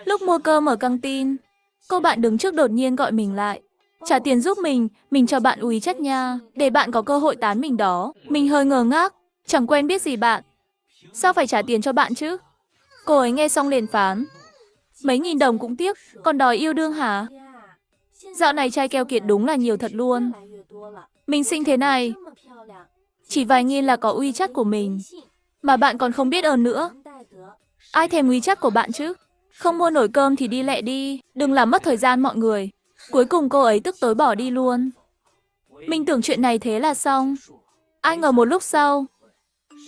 Lúc mua cơm ở căng tin, cô bạn đứng trước đột nhiên gọi mình lại. Trả tiền giúp mình cho bạn WeChat nha, để bạn có cơ hội tán mình đó. Mình hơi ngờ ngác, chẳng quen biết gì bạn. Sao phải trả tiền cho bạn chứ? Cô ấy nghe xong liền phán. Mấy nghìn đồng cũng tiếc, còn đòi yêu đương hả? Dạo này trai keo kiệt đúng là nhiều thật luôn. Mình xinh thế này, chỉ vài nghìn là có WeChat của mình, mà bạn còn không biết ơn nữa. Ai thèm WeChat của bạn chứ? Không mua nổi cơm thì đi lẹ đi, đừng làm mất thời gian mọi người. Cuối cùng cô ấy tức tối bỏ đi luôn. Mình tưởng chuyện này thế là xong. Ai ngờ một lúc sau,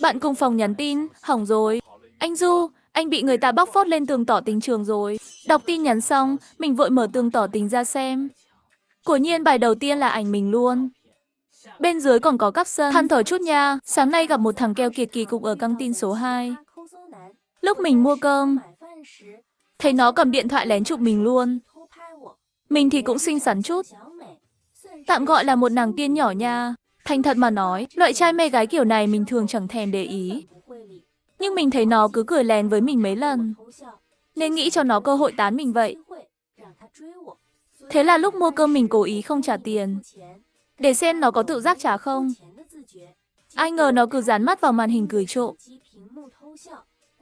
bạn cùng phòng nhắn tin, hỏng rồi. Anh Du, anh bị người ta bóc phốt lên tường tỏ tình trường rồi. Đọc tin nhắn xong, mình vội mở tường tỏ tình ra xem. Quả nhiên bài đầu tiên là ảnh mình luôn. Bên dưới còn có caption, than thở chút nha, sáng nay gặp một thằng keo kiệt kỳ cục ở căng tin số 2. Lúc mình mua cơm, thấy nó cầm điện thoại lén chụp mình luôn. Mình thì cũng xinh xắn chút, tạm gọi là một nàng tiên nhỏ nha. Thành thật mà nói, loại trai mê gái kiểu này mình thường chẳng thèm để ý. Nhưng mình thấy nó cứ cười lén với mình mấy lần, nên nghĩ cho nó cơ hội tán mình vậy. Thế là lúc mua cơm mình cố ý không trả tiền, để xem nó có tự giác trả không. Ai ngờ nó cứ dán mắt vào màn hình cười trộm.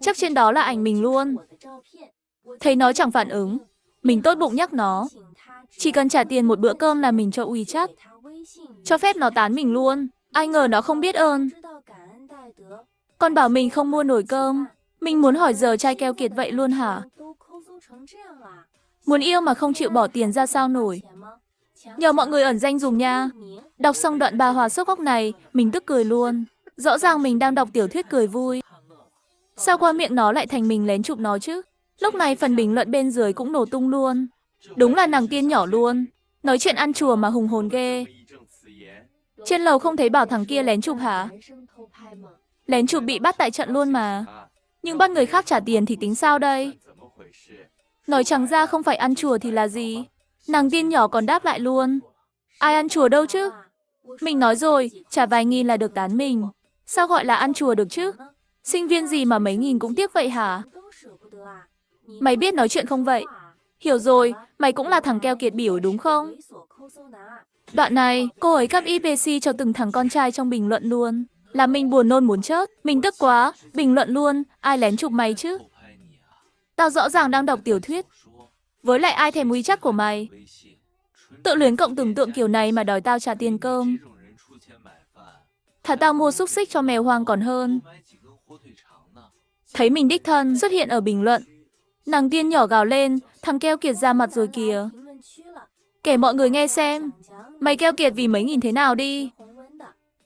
Chắc trên đó là ảnh mình luôn. Thấy nó chẳng phản ứng, mình tốt bụng nhắc nó. Chỉ cần trả tiền một bữa cơm là mình cho WeChat, cho phép nó tán mình luôn. Ai ngờ nó không biết ơn, còn bảo mình không mua nổi cơm. Mình muốn hỏi giờ trai keo kiệt vậy luôn hả? Muốn yêu mà không chịu bỏ tiền ra sao nổi. Nhờ mọi người ẩn danh dùm nha. Đọc xong đoạn bà Hòa sốc óc này, mình tức cười luôn. Rõ ràng mình đang đọc tiểu thuyết cười vui, sao qua miệng nó lại thành mình lén chụp nó chứ? Lúc này phần bình luận bên dưới cũng nổ tung luôn. Đúng là nàng tiên nhỏ luôn. Nói chuyện ăn chùa mà hùng hồn ghê. Trên lầu không thấy bảo thằng kia lén chụp hả? Lén chụp bị bắt tại trận luôn mà. Nhưng bắt người khác trả tiền thì tính sao đây? Nói chẳng ra không phải ăn chùa thì là gì? Nàng tiên nhỏ còn đáp lại luôn. Ai ăn chùa đâu chứ? Mình nói rồi, trả vài nghìn là được tán mình. Sao gọi là ăn chùa được chứ? Sinh viên gì mà mấy nghìn cũng tiếc vậy hả? Mày biết nói chuyện không vậy? Hiểu rồi, mày cũng là thằng keo kiệt bỉu đúng không? Đoạn này, cô ấy cắp IPC cho từng thằng con trai trong bình luận luôn. Làm mình buồn nôn muốn chết. Mình tức quá, bình luận luôn, ai lén chụp mày chứ? Tao rõ ràng đang đọc tiểu thuyết. Với lại ai thèm WeChat của mày? Tự luyến cộng tưởng tượng kiểu này mà đòi tao trả tiền cơm. Thà tao mua xúc xích cho mèo hoang còn hơn. Thấy mình đích thân xuất hiện ở bình luận, nàng tiên nhỏ gào lên, thằng keo kiệt ra mặt rồi kìa. Kể mọi người nghe xem, mày keo kiệt vì mấy nghìn thế nào đi.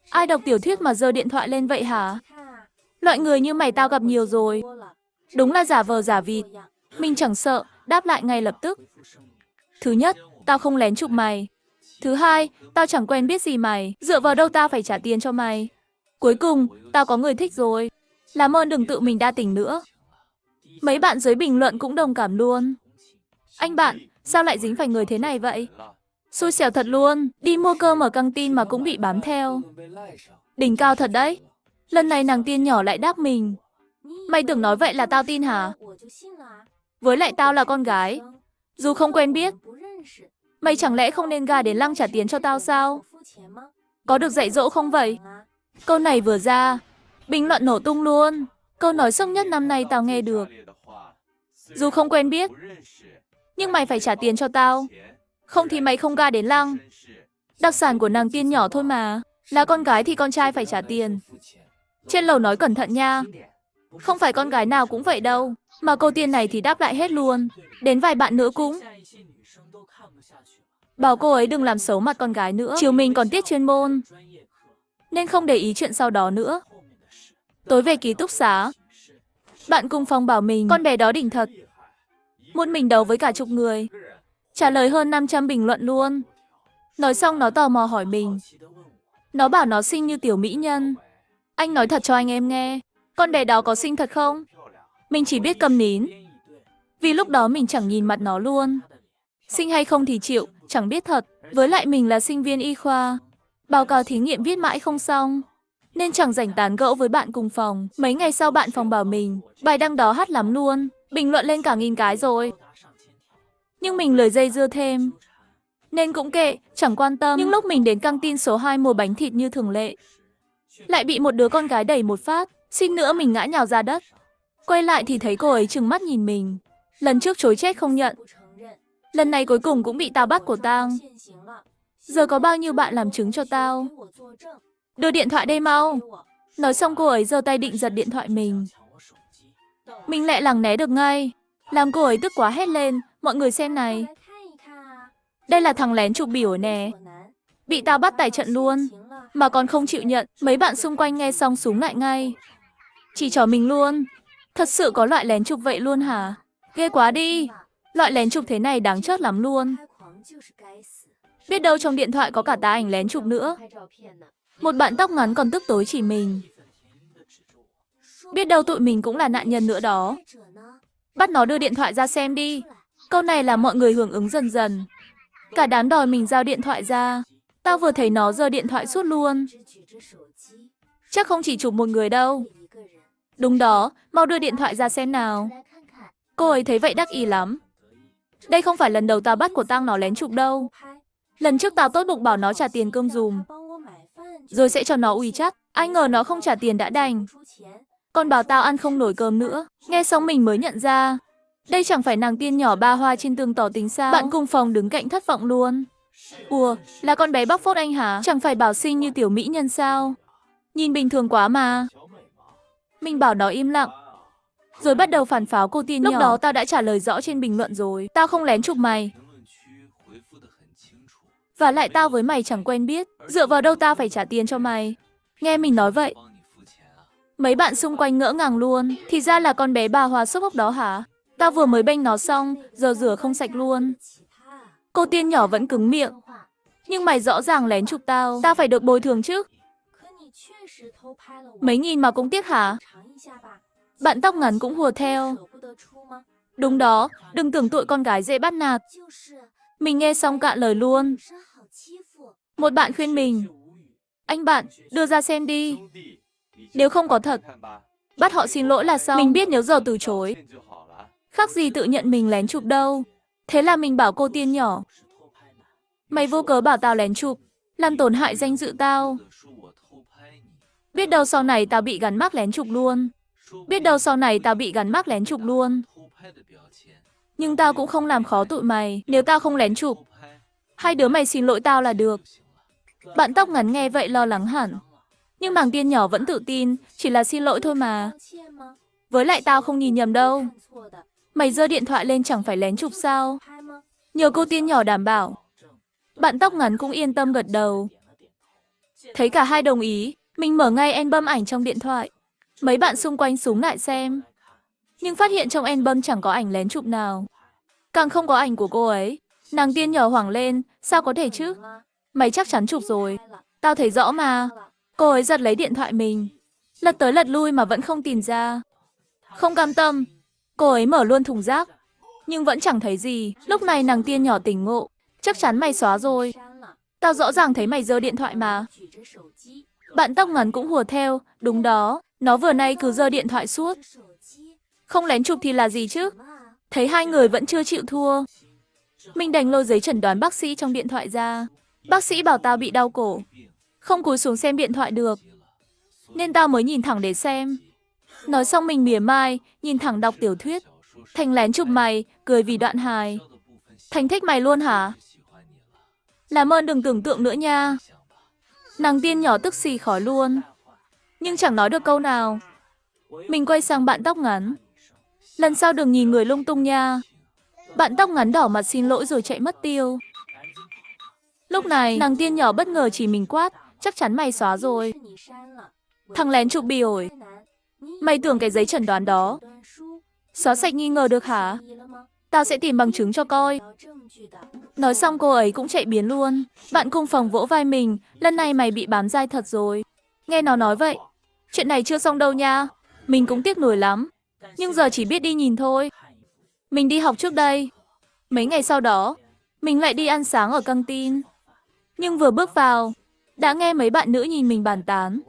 Ai đọc tiểu thuyết mà giơ điện thoại lên vậy hả? Loại người như mày tao gặp nhiều rồi. Đúng là giả vờ giả vịt. Mình chẳng sợ, đáp lại ngay lập tức. Thứ nhất, tao không lén chụp mày. Thứ hai, tao chẳng quen biết gì mày. Dựa vào đâu tao phải trả tiền cho mày? Cuối cùng, tao có người thích rồi. Làm ơn đừng tự mình đa tình nữa. Mấy bạn dưới bình luận cũng đồng cảm luôn. Anh bạn, sao lại dính phải người thế này vậy? Xui xẻo thật luôn, đi mua cơm ở căng tin mà cũng bị bám theo. Đỉnh cao thật đấy. Lần này nàng tiên nhỏ lại đáp mình. Mày tưởng nói vậy là tao tin hả? Với lại tao là con gái, dù không quen biết, mày chẳng lẽ không nên gà đến lăng trả tiền cho tao sao? Có được dạy dỗ không vậy? Câu này vừa ra, bình luận nổ tung luôn. Câu nói sốc nhất năm nay tao nghe được. Dù không quen biết, nhưng mày phải trả tiền cho tao. Không thì mày không ga đến lăng. Đặc sản của nàng tiên nhỏ thôi mà. Là con gái thì con trai phải trả tiền. Trên lầu nói cẩn thận nha. Không phải con gái nào cũng vậy đâu. Mà cô tiên này thì đáp lại hết luôn. Đến vài bạn nữa cũng bảo cô ấy đừng làm xấu mặt con gái nữa. Chiều mình còn tiết chuyên môn, nên không để ý chuyện sau đó nữa. Tối về ký túc xá, bạn cùng phòng bảo mình con bé đó đỉnh thật. Một mình đấu với cả chục người. Trả lời hơn 500 bình luận luôn. Nói xong nó tò mò hỏi mình. Nó bảo nó xinh như tiểu mỹ nhân. Anh nói thật cho anh em nghe, con bé đó có xinh thật không? Mình chỉ biết câm nín, vì lúc đó mình chẳng nhìn mặt nó luôn. Xinh hay không thì chịu, chẳng biết thật. Với lại mình là sinh viên y khoa, báo cáo thí nghiệm viết mãi không xong, nên chẳng rảnh tán gẫu với bạn cùng phòng. Mấy ngày sau bạn phòng bảo mình, bài đăng đó hot lắm luôn. bình luận lên cả 1000 cái rồi. Nhưng mình lười dây dưa thêm. Nên cũng kệ, chẳng quan tâm. Nhưng lúc mình đến căng tin số 2 mua bánh thịt như thường lệ, lại bị một đứa con gái đẩy một phát, xin nữa mình ngã nhào ra đất. Quay lại thì thấy cô ấy trừng mắt nhìn mình. Lần trước chối chết không nhận. Lần này cuối cùng cũng bị tao bắt của tang. Giờ có bao nhiêu bạn làm chứng cho tao? Đưa điện thoại đây mau. Nói xong cô ấy giơ tay định giật điện thoại mình. Mình lẹ lằng né được ngay. Làm cô ấy tức quá hét lên, mọi người xem này. Đây là thằng lén chụp biểu nè. Bị tao bắt tại trận luôn. Mà còn không chịu nhận. Mấy bạn xung quanh nghe xong súng lại ngay. Chỉ trỏ mình luôn. Thật sự có loại lén chụp vậy luôn hả? Ghê quá đi. Loại lén chụp thế này đáng chót lắm luôn. Biết đâu trong điện thoại có cả tá ảnh lén chụp nữa. Một bạn tóc ngắn còn tức tối chỉ mình. Biết đâu tụi mình cũng là nạn nhân nữa đó. Bắt nó đưa điện thoại ra xem đi. Câu này là mọi người hưởng ứng dần dần. Cả đám đòi mình giao điện thoại ra. Tao vừa thấy nó giơ điện thoại sút luôn. Chắc không chỉ chụp một người đâu. Đúng đó, mau đưa điện thoại ra xem nào. Cô ấy thấy vậy đắc ý lắm. Đây không phải lần đầu tao bắt của tang nó lén chụp đâu. Lần trước tao tốt bụng bảo nó trả tiền cơm giùm, rồi sẽ cho nó WeChat. Ai ngờ nó không trả tiền đã đành. Còn bảo tao ăn không nổi cơm nữa. Nghe xong mình mới nhận ra. Đây chẳng phải nàng tiên nhỏ ba hoa trên tường tỏ tình sao? Bạn cùng phòng đứng cạnh thất vọng luôn. Ủa, là con bé bóc phốt anh hả? Chẳng phải bảo xinh như tiểu mỹ nhân sao? Nhìn bình thường quá mà. Mình bảo nó im lặng. Rồi bắt đầu phản pháo cô tiên nhỏ. Lúc đó tao đã trả lời rõ trên bình luận rồi. Tao không lén chụp mày. Và lại tao với mày chẳng quen biết. Dựa vào đâu tao phải trả tiền cho mày? Nghe mình nói vậy, mấy bạn xung quanh ngỡ ngàng luôn. Thì ra là con bé bà Hòa xốp hốc đó hả? Tao vừa mới bênh nó xong, giờ rửa không sạch luôn. Cô tiên nhỏ vẫn cứng miệng. Nhưng mày rõ ràng lén chụp tao. Tao phải được bồi thường chứ. Mấy nghìn mà cũng tiếc hả? Bạn tóc ngắn cũng hùa theo. Đúng đó, đừng tưởng tụi con gái dễ bắt nạt. Mình nghe xong cạn lời luôn. Một bạn khuyên mình. Anh bạn, đưa ra xem đi. Nếu không có thật, bắt họ xin lỗi là xong. Mình biết nếu giờ từ chối, khác gì tự nhận mình lén chụp đâu. Thế là mình bảo cô tiên nhỏ. Mày vô cớ bảo tao lén chụp, làm tổn hại danh dự tao. Biết đâu sau này tao bị gắn mác lén chụp luôn. Biết đâu sau này tao bị gắn mác lén chụp luôn. Nhưng tao cũng không làm khó tụi mày. Nếu tao không lén chụp, hai đứa mày xin lỗi tao là được. Bạn tóc ngắn nghe vậy lo lắng hẳn. Nhưng nàng tiên nhỏ vẫn tự tin, chỉ là xin lỗi thôi mà. Với lại tao không nhìn nhầm đâu. Mày giơ điện thoại lên chẳng phải lén chụp sao? Nhờ cô tiên nhỏ đảm bảo. Bạn tóc ngắn cũng yên tâm gật đầu. Thấy cả hai đồng ý, mình mở ngay album ảnh trong điện thoại. Mấy bạn xung quanh súng lại xem. Nhưng phát hiện trong album chẳng có ảnh lén chụp nào. Càng không có ảnh của cô ấy. Nàng tiên nhỏ hoảng lên, sao có thể chứ? Mày chắc chắn chụp rồi. Tao thấy rõ mà. Cô ấy giật lấy điện thoại mình. Lật tới lật lui mà vẫn không tìm ra. Không cam tâm, cô ấy mở luôn thùng rác. Nhưng vẫn chẳng thấy gì. Lúc này nàng tiên nhỏ tỉnh ngộ. Chắc chắn mày xóa rồi. Tao rõ ràng thấy mày giơ điện thoại mà. Bạn tóc ngắn cũng hùa theo. Đúng đó, nó vừa nay cứ giơ điện thoại suốt. Không lén chụp thì là gì chứ? Thấy hai người vẫn chưa chịu thua, mình đành lôi giấy chẩn đoán bác sĩ trong điện thoại ra. Bác sĩ bảo tao bị đau cổ, không cúi xuống xem điện thoại được, nên tao mới nhìn thẳng để xem. Nói xong mình mỉa mai, nhìn thẳng đọc tiểu thuyết. Thành lén chụp mày, cười vì đoạn hài. Thành thích mày luôn hả? Làm ơn đừng tưởng tượng nữa nha. Nàng tiên nhỏ tức xì khói luôn, nhưng chẳng nói được câu nào. Mình quay sang bạn tóc ngắn. Lần sau đừng nhìn người lung tung nha. Bạn tóc ngắn đỏ mặt xin lỗi rồi chạy mất tiêu. Lúc này, nàng tiên nhỏ bất ngờ chỉ mình quát. Chắc chắn mày xóa rồi. Thằng lén chụp bì ổi. Mày tưởng cái giấy chẩn đoán đó xóa sạch nghi ngờ được hả? Tao sẽ tìm bằng chứng cho coi. Nói xong cô ấy cũng chạy biến luôn. Bạn cùng phòng vỗ vai mình. Lần này mày bị bám dai thật rồi. Nghe nó nói vậy. Chuyện này chưa xong đâu nha. Mình cũng tiếc nuối lắm. Nhưng giờ chỉ biết đi nhìn thôi. Mình đi học trước đây. Mấy ngày sau đó, mình lại đi ăn sáng ở căng tin. Nhưng vừa bước vào, đã nghe mấy bạn nữ nhìn mình bàn tán.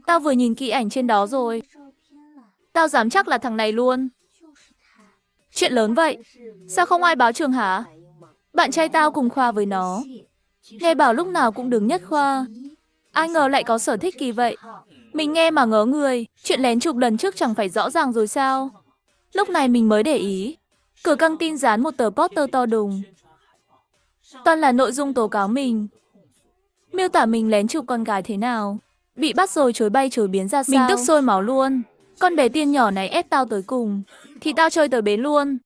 Tao vừa nhìn kỹ ảnh trên đó rồi. Tao dám chắc là thằng này luôn. Chuyện lớn vậy. Sao không ai báo trường hả? Bạn trai tao cùng khoa với nó. Nghe bảo lúc nào cũng đứng nhất khoa. Ai ngờ lại có sở thích kỳ vậy. Mình nghe mà ngớ người, chuyện lén chụp lần trước chẳng phải rõ ràng rồi sao? Lúc này mình mới để ý. Cửa căng tin dán một tờ poster to đùng. Toàn là nội dung tố cáo mình. Miêu tả mình lén chụp con gái thế nào. Bị bắt rồi chối bay chối biến ra sao. Mình tức sôi máu luôn. Con bé tiên nhỏ này ép tao tới cùng. Thì tao chơi tới bến luôn.